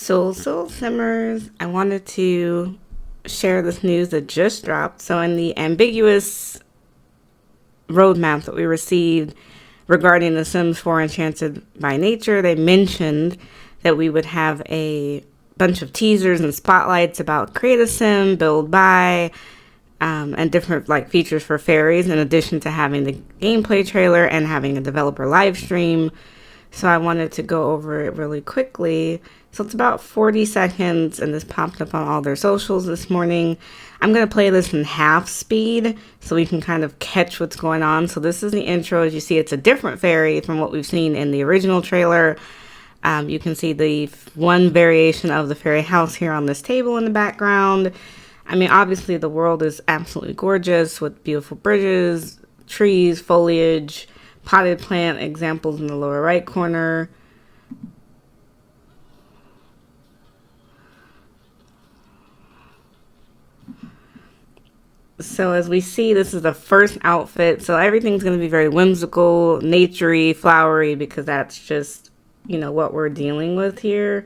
Soul Simmers, I wanted to share this news that just dropped. So, in the ambiguous roadmap that we received regarding The Sims 4 Enchanted by Nature, they mentioned that we would have a bunch of teasers and spotlights about Create a Sim, Build By, and different features for fairies, in addition to having the gameplay trailer and having a developer live stream. So I wanted to go over it really quickly. So it's about 40 seconds, and this popped up on all their socials this morning. I'm going to play this in half speed so we can kind of catch what's going on. So this is the intro. As you see, it's a different fairy from what we've seen in the original trailer. You can see the one variation of the fairy house here on this table in the background. I mean, obviously the world is absolutely gorgeous with beautiful bridges, trees, foliage, potted plant examples in the lower right corner. So as we see, this is the first outfit. So everything's going to be very whimsical, naturey, flowery, because that's just, what we're dealing with here.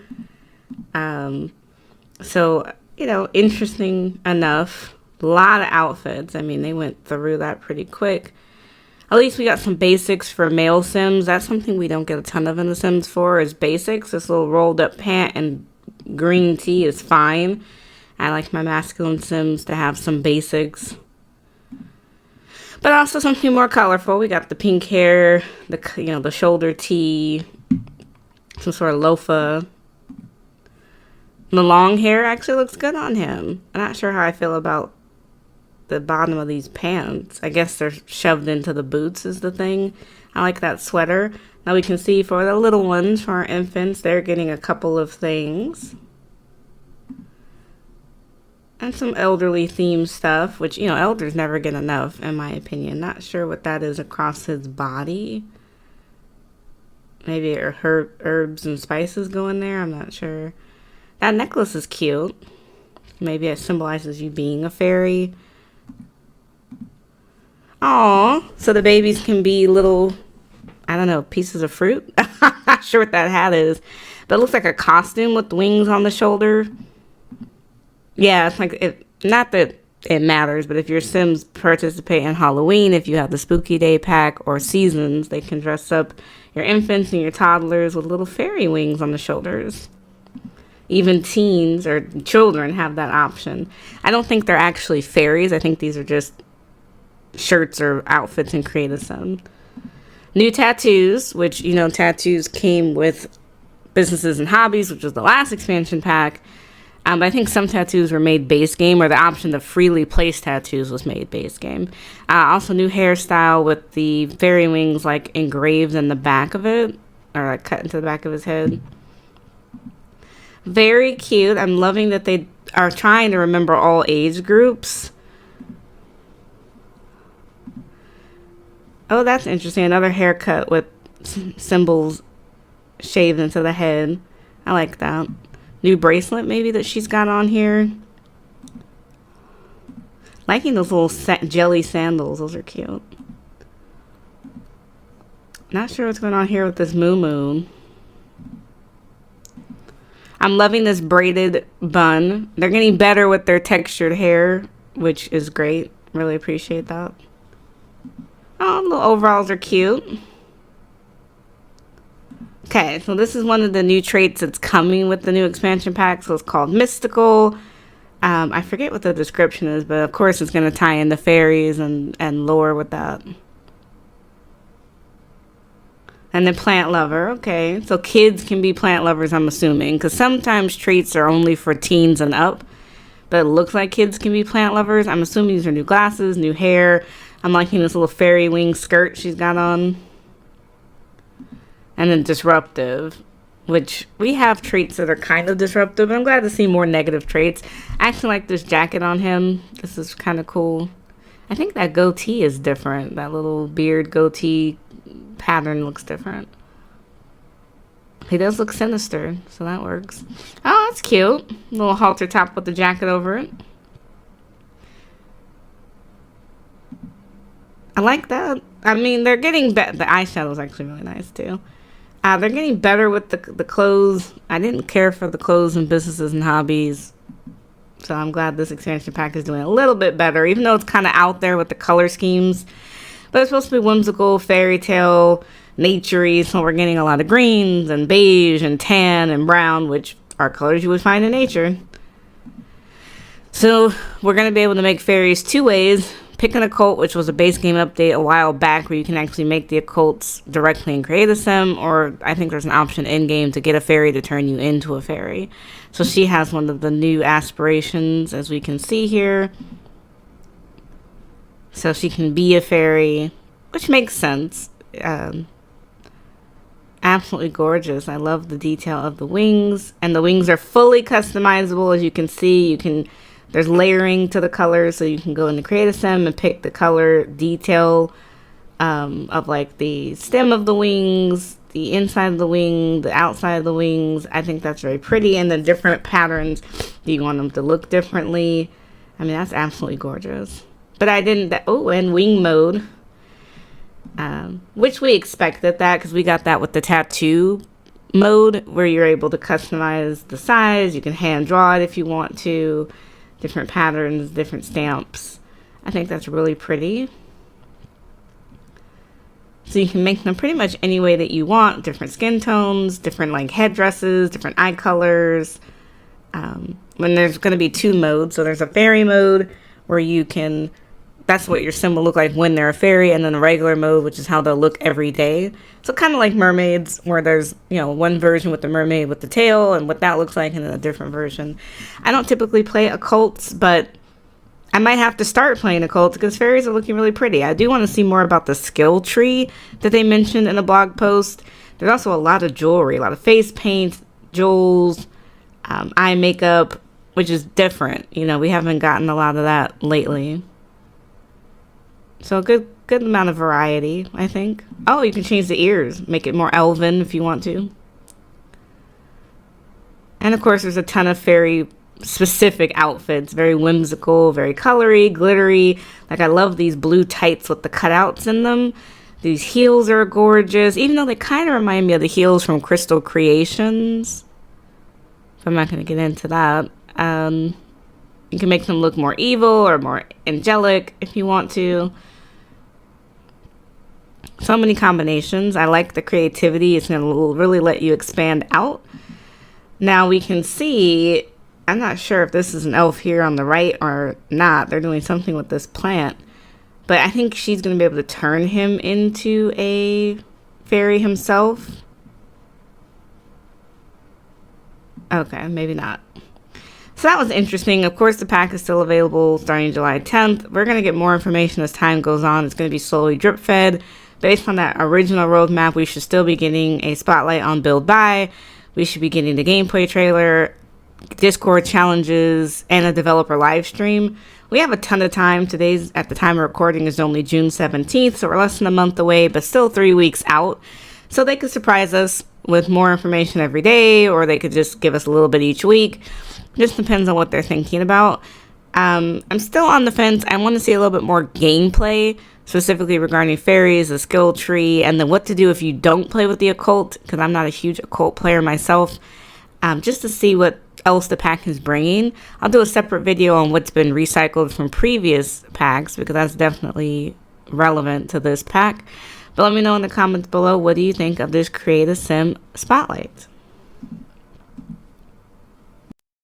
So, interesting enough. A lot of outfits. I mean, they went through that pretty quick. At least we got some basics for male Sims. That's something we don't get a ton of in The Sims 4 is basics. This little rolled up pant and green tee is fine. I like my masculine Sims to have some basics. But also something more colorful. We got the pink hair, the shoulder tee, some sort of loafer. The long hair actually looks good on him. I'm not sure how I feel about the bottom of these pants. I guess they're shoved into the boots is the thing. I like that sweater. Now we can see for the little ones, for our infants, they're getting a couple of things. And some elderly themed stuff, which, elders never get enough, in my opinion. Not sure what that is across his body. Maybe herbs and spices go in there. I'm not sure. That necklace is cute. Maybe it symbolizes you being a fairy. Aw, so the babies can be little, pieces of fruit. I'm not sure what that hat is. But it looks like a costume with wings on the shoulder. Yeah, it's not that it matters, but if your Sims participate in Halloween, if you have the Spooky Day pack or Seasons, they can dress up your infants and your toddlers with little fairy wings on the shoulders. Even teens or children have that option. I don't think they're actually fairies. I think these are just shirts or outfits in Create a Sim. New tattoos, which, tattoos came with businesses and hobbies, which was the last expansion pack. But I think some tattoos were made base game, or the option to freely place tattoos was made base game. Also, new hairstyle with the fairy wings engraved in the back of it, or cut into the back of his head. Very cute. I'm loving that they are trying to remember all age groups. Oh, that's interesting. Another haircut with symbols shaved into the head. I like that. New bracelet maybe that she's got on here. Liking those little jelly sandals. Those are cute. Not sure what's going on here with this moo. I'm loving this braided bun. They're getting better with their textured hair, which is great. Really appreciate that. Oh, little overalls are cute. Okay, so this is one of the new traits that's coming with the new expansion pack. So it's called Mystical. I forget what the description is, but of course it's going to tie in the fairies and lore with that. And then plant lover. Okay, so kids can be plant lovers, I'm assuming, because sometimes traits are only for teens and up. But it looks like kids can be plant lovers. I'm assuming these are new glasses, new hair. I'm liking this little fairy wing skirt she's got on. And then disruptive, which we have traits that are kind of disruptive. I'm glad to see more negative traits. I actually like this jacket on him. This is kind of cool. I think that goatee is different. That little beard goatee pattern looks different. He does look sinister, so that works. Oh, that's cute. Little halter top with the jacket over it. I like that. I mean, they're getting better. The eyeshadow is actually really nice, too. They're getting better with the clothes. I didn't care for the clothes and businesses and hobbies, so I'm glad this expansion pack is doing a little bit better, even though it's kind of out there with the color schemes. But it's supposed to be whimsical, fairy tale, naturey, so we're getting a lot of greens and beige and tan and brown, which are colors you would find in nature. So we're going to be able to make fairies two ways. Pick an occult, which was a base game update a while back where you can actually make the occults directly in Create a Sim, or I think there's an option in-game to get a fairy to turn you into a fairy. So she has one of the new aspirations, as we can see here. So she can be a fairy, which makes sense. Absolutely gorgeous. I love the detail of the wings, and the wings are fully customizable. As you can see, there's layering to the colors, so you can go into Create a Sim and pick the color detail of like the stem of the wings, the inside of the wing, the outside of the wings. I think that's very pretty, and the different patterns, you want them to look differently. I mean, that's absolutely gorgeous. But I didn't, and wing mode, which we expected that because we got that with the tattoo mode where you're able to customize the size. You can hand draw it if you want to. Different patterns, different stamps. I think that's really pretty. So you can make them pretty much any way that you want. Different skin tones, different like headdresses, different eye colors. When there's going to be two modes. So there's a fairy mode where you can, that's what your sim will look like when they're a fairy, and then a regular mode, which is how they'll look every day. So kind of like mermaids, where there's, one version with the mermaid with the tail and what that looks like, and then a different version. I don't typically play occults, but I might have to start playing occults because fairies are looking really pretty. I do want to see more about the skill tree that they mentioned in a blog post. There's also a lot of jewelry, a lot of face paint, jewels, eye makeup, which is different. We haven't gotten a lot of that lately. So a good amount of variety, I think. Oh, you can change the ears, make it more elven if you want to. And of course, there's a ton of fairy specific outfits, very whimsical, very colory, glittery. Like, I love these blue tights with the cutouts in them. These heels are gorgeous, even though they kind of remind me of the heels from Crystal Creations. But I'm not going to get into that. You can make them look more evil or more angelic if you want to. So many combinations. I like the creativity. It's going to really let you expand out. Now we can see, I'm not sure if this is an elf here on the right or not. They're doing something with this plant. But I think she's going to be able to turn him into a fairy himself. Okay, maybe not. So that was interesting. Of course, the pack is still available starting July 10th. We're going to get more information as time goes on. It's going to be slowly drip fed. Based on that original roadmap, we should still be getting a spotlight on build buy. We should be getting the gameplay trailer, Discord challenges, and a developer live stream. We have a ton of time. Today's, at the time of recording, is only June 17th, so we're less than a month away, but still 3 weeks out. So they could surprise us with more information every day, or they could just give us a little bit each week. Just depends on what they're thinking about. I'm still on the fence. I want to see a little bit more gameplay, specifically regarding fairies, the skill tree, and then what to do if you don't play with the occult, because I'm not a huge occult player myself, just to see what else the pack is bringing. I'll do a separate video on what's been recycled from previous packs, because that's definitely relevant to this pack. But let me know in the comments below, what do you think of this Create a Sim Spotlight?